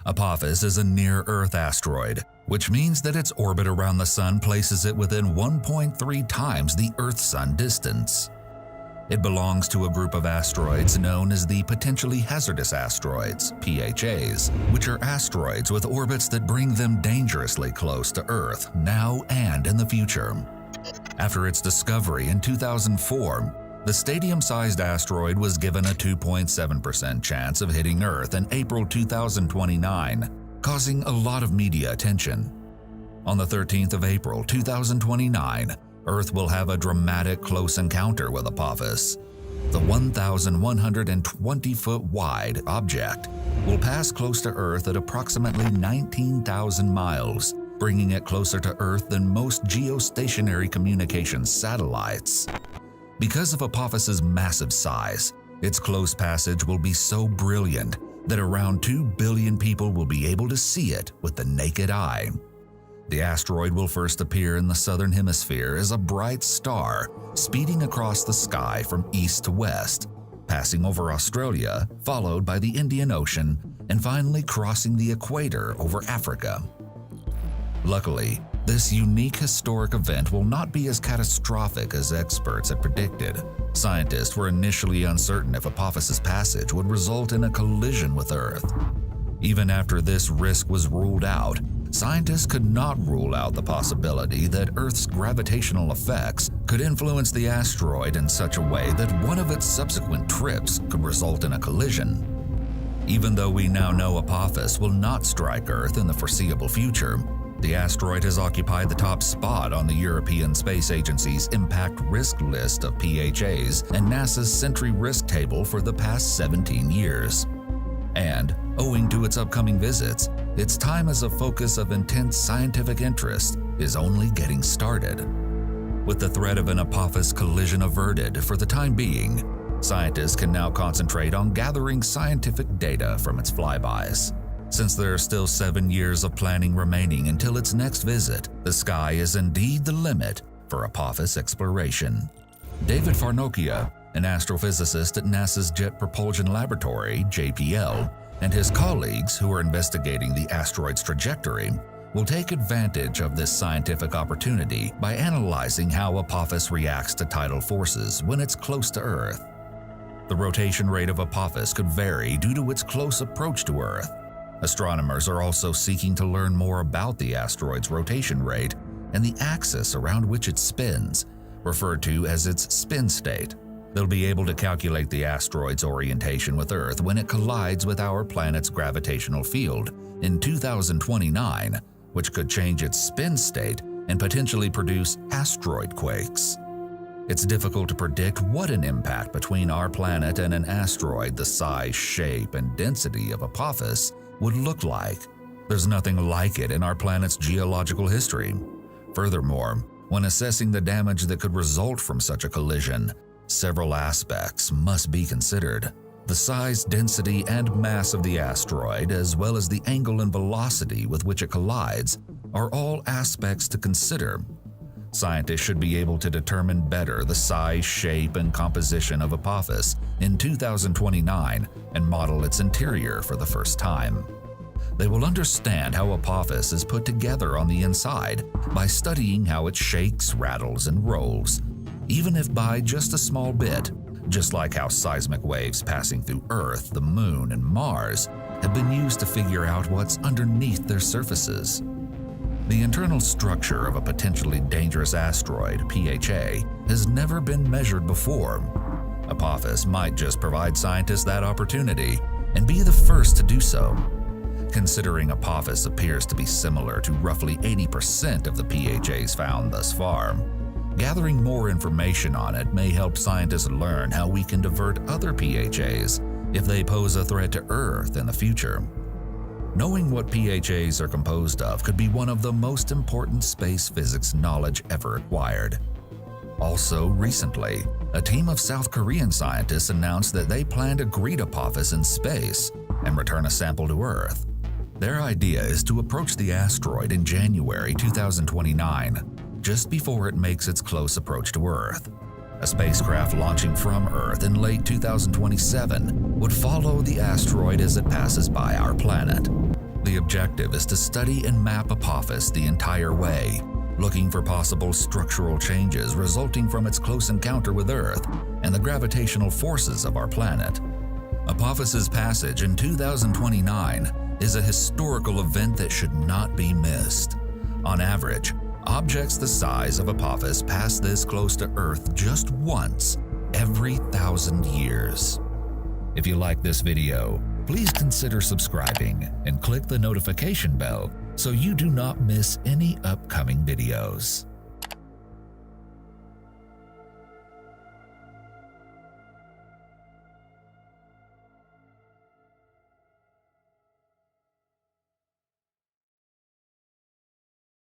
Apophis is a near-Earth asteroid, which means that its orbit around the Sun places it within 1.3 times the Earth-Sun distance. It belongs to a group of asteroids known as the potentially hazardous asteroids, PHAs, which are asteroids with orbits that bring them dangerously close to Earth now and in the future. After its discovery in 2004, the stadium-sized asteroid was given a 2.7% chance of hitting Earth in April 2029, causing a lot of media attention. On the 13th of April 2029, Earth will have a dramatic close encounter with Apophis. The 1,120-foot wide object will pass close to Earth at approximately 19,000 miles, bringing it closer to Earth than most geostationary communications satellites. Because of Apophis's massive size, its close passage will be so brilliant that around 2 billion people will be able to see it with the naked eye. The asteroid will first appear in the southern hemisphere as a bright star speeding across the sky from east to west, passing over Australia, followed by the Indian Ocean, and finally crossing the equator over Africa. Luckily, this unique historic event will not be as catastrophic as experts had predicted. Scientists were initially uncertain if Apophis's passage would result in a collision with Earth. Even after this risk was ruled out, scientists could not rule out the possibility that Earth's gravitational effects could influence the asteroid in such a way that one of its subsequent trips could result in a collision. Even though we now know Apophis will not strike Earth in the foreseeable future, the asteroid has occupied the top spot on the European Space Agency's impact risk list of PHAs and NASA's Sentry Risk Table for the past 17 years. And, owing to its upcoming visits, its time as a focus of intense scientific interest is only getting started. With the threat of an Apophis collision averted for the time being, scientists can now concentrate on gathering scientific data from its flybys. Since there are still 7 years of planning remaining until its next visit, the sky is indeed the limit for Apophis exploration. David Farnokia, an astrophysicist at NASA's Jet Propulsion Laboratory, JPL, and his colleagues who are investigating the asteroid's trajectory, will take advantage of this scientific opportunity by analyzing how Apophis reacts to tidal forces when it's close to Earth. The rotation rate of Apophis could vary due to its close approach to Earth. Astronomers are also seeking to learn more about the asteroid's rotation rate and the axis around which it spins, referred to as its spin state. They'll be able to calculate the asteroid's orientation with Earth when it collides with our planet's gravitational field in 2029, which could change its spin state and potentially produce asteroid quakes. It's difficult to predict what an impact between our planet and an asteroid the size, shape, and density of Apophis would look like. There's nothing like it in our planet's geological history. Furthermore, when assessing the damage that could result from such a collision, several aspects must be considered. The size, density, and mass of the asteroid, as well as the angle and velocity with which it collides, are all aspects to consider. Scientists should be able to determine better the size, shape, and composition of Apophis in 2029 and model its interior for the first time. They will understand how Apophis is put together on the inside by studying how it shakes, rattles, and rolls, even if by just a small bit, just like how seismic waves passing through Earth, the Moon, and Mars have been used to figure out what's underneath their surfaces. The internal structure of a potentially dangerous asteroid, PHA, has never been measured before. Apophis might just provide scientists that opportunity and be the first to do so. Considering Apophis appears to be similar to roughly 80% of the PHAs found thus far, gathering more information on it may help scientists learn how we can divert other PHAs if they pose a threat to Earth in the future. Knowing what PHAs are composed of could be one of the most important space physics knowledge ever acquired. Also, recently, a team of South Korean scientists announced that they plan to greet Apophis in space and return a sample to Earth. Their idea is to approach the asteroid in January 2029, just before it makes its close approach to Earth. A spacecraft launching from Earth in late 2027 would follow the asteroid as it passes by our planet. objective is to study and map Apophis the entire way, looking for possible structural changes resulting from its close encounter with Earth and the gravitational forces of our planet. Apophis's passage in 2029 is a historical event that should not be missed. On average, objects the size of Apophis pass this close to Earth just once every 1,000 years. If you like this video, please consider subscribing and click the notification bell so you do not miss any upcoming videos.